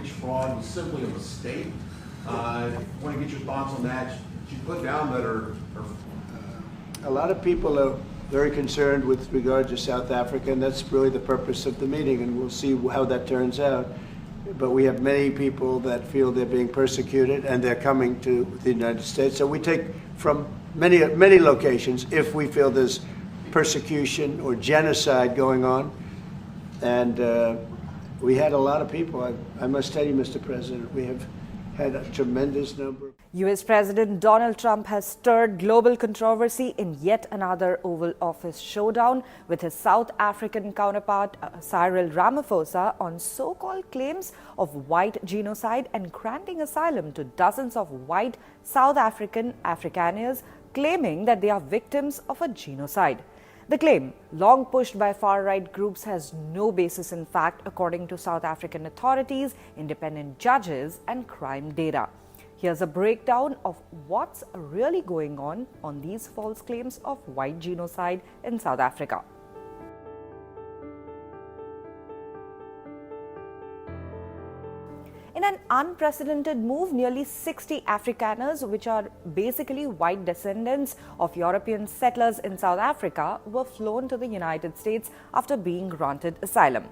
mortgage fraud was simply a mistake. I want to get your thoughts on that. You put down that are a lot of people are very concerned with regard to South Africa, and that's really the purpose of the meeting, and we'll see how that turns out. But we have many people that feel they're being persecuted, and they're coming to the United States. So we take from many locations if we feel there's persecution or genocide going on. And we had a lot of people. I must tell you, Mr. President, we have had a tremendous number. US President Donald Trump has stirred global controversy in yet another Oval Office showdown with his South African counterpart Cyril Ramaphosa on so-called claims of white genocide and granting asylum to dozens of white South African Afrikaners claiming that they are victims of a genocide. The claim, long pushed by far-right groups, has no basis in fact, according to South African authorities, independent judges, and crime data. Here's a breakdown of what's really going on these false claims of white genocide in South Africa. In an unprecedented move, nearly 60 Afrikaners, which are basically white descendants of European settlers in South Africa, were flown to the United States after being granted asylum.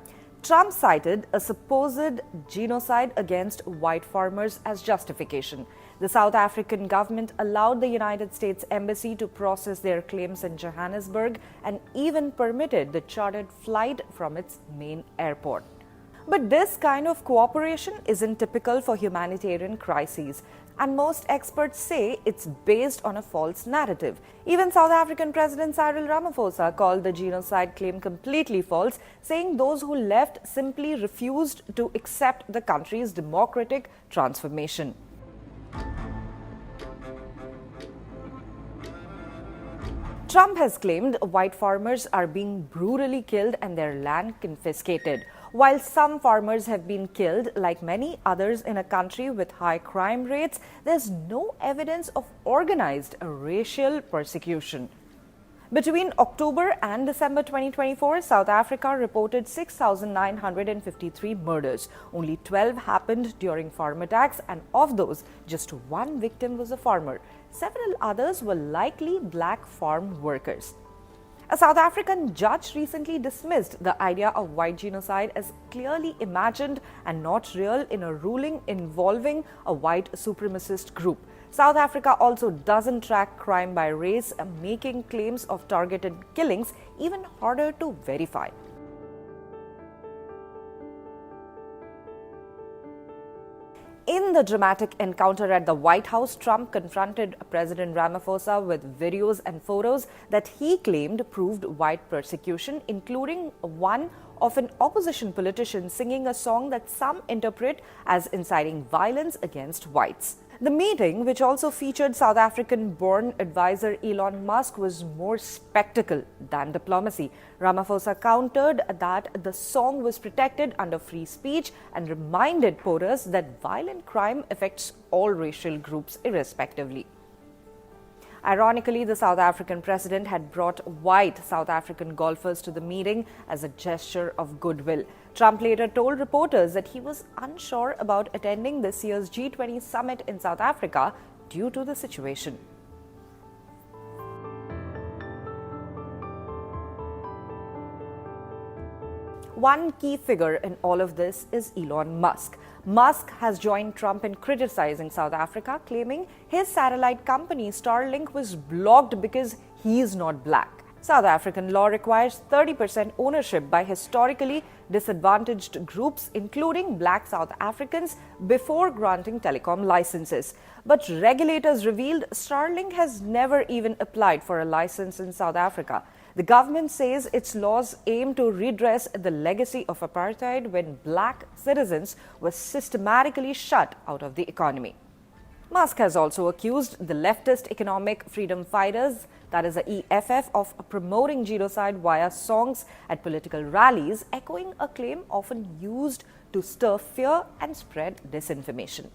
Trump cited a supposed genocide against white farmers as justification. The South African government allowed the United States Embassy to process their claims in Johannesburg and even permitted the chartered flight from its main airport. But this kind of cooperation isn't typical for humanitarian crises, and most experts say it's based on a false narrative. Even South African President Cyril Ramaphosa called the genocide claim completely false, saying those who left simply refused to accept the country's democratic transformation. Trump has claimed white farmers are being brutally killed and their land confiscated. While some farmers have been killed, like many others in a country with high crime rates, there's no evidence of organized racial persecution. Between October and December 2024, South Africa reported 6,953 murders. Only 12 happened during farm attacks, and of those, just one victim was a farmer. Several others were likely black farm workers. A South African judge recently dismissed the idea of white genocide as clearly imagined and not real in a ruling involving a white supremacist group. South Africa also doesn't track crime by race, making claims of targeted killings even harder to verify. In the dramatic encounter at the White House, Trump confronted President Ramaphosa with videos and photos that he claimed proved white persecution, including one of an opposition politician singing a song that some interpret as inciting violence against whites. The meeting, which also featured South African-born advisor Elon Musk, was more spectacle than diplomacy. Ramaphosa countered that the song was protected under free speech and reminded voters that violent crime affects all racial groups irrespectively. Ironically, the South African president had brought white South African golfers to the meeting as a gesture of goodwill. Trump later told reporters that he was unsure about attending this year's G20 summit in South Africa due to the situation. One key figure in all of this is Elon Musk. Musk has joined Trump in criticizing South Africa, claiming his satellite company Starlink was blocked because he is not black. South African law requires 30% ownership by historically disadvantaged groups, including black South Africans, before granting telecom licenses. But regulators revealed Starlink has never even applied for a license in South Africa. The government says its laws aim to redress the legacy of apartheid when black citizens were systematically shut out of the economy. Musk has also accused the leftist economic freedom fighters, that is the EFF, of promoting genocide via songs at political rallies, echoing a claim often used to stir fear and spread disinformation.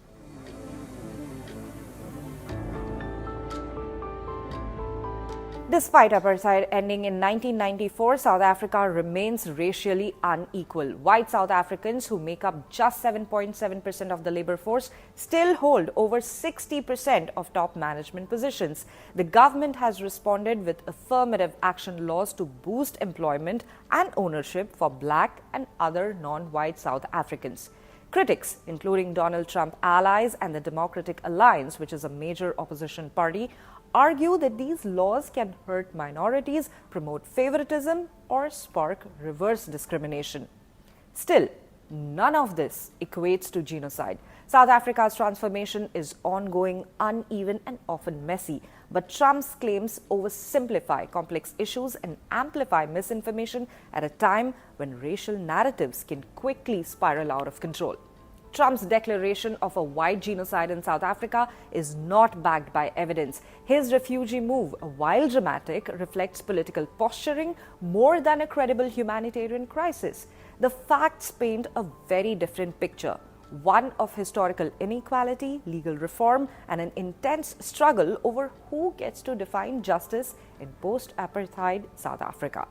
Despite apartheid ending in 1994, South Africa remains racially unequal. White South Africans, who make up just 7.7% of the labor force, still hold over 60% of top management positions. The government has responded with affirmative action laws to boost employment and ownership for black and other non-white South Africans. Critics, including Donald Trump allies and the Democratic Alliance, which is a major opposition party, argue that these laws can hurt minorities, promote favoritism, or spark reverse discrimination. Still, none of this equates to genocide. South Africa's transformation is ongoing, uneven, and often messy. But Trump's claims oversimplify complex issues and amplify misinformation at a time when racial narratives can quickly spiral out of control. Trump's declaration of a white genocide in South Africa is not backed by evidence. His refugee move, while dramatic, reflects political posturing more than a credible humanitarian crisis. The facts paint a very different picture, one of historical inequality, legal reform, and an intense struggle over who gets to define justice in post-apartheid South Africa.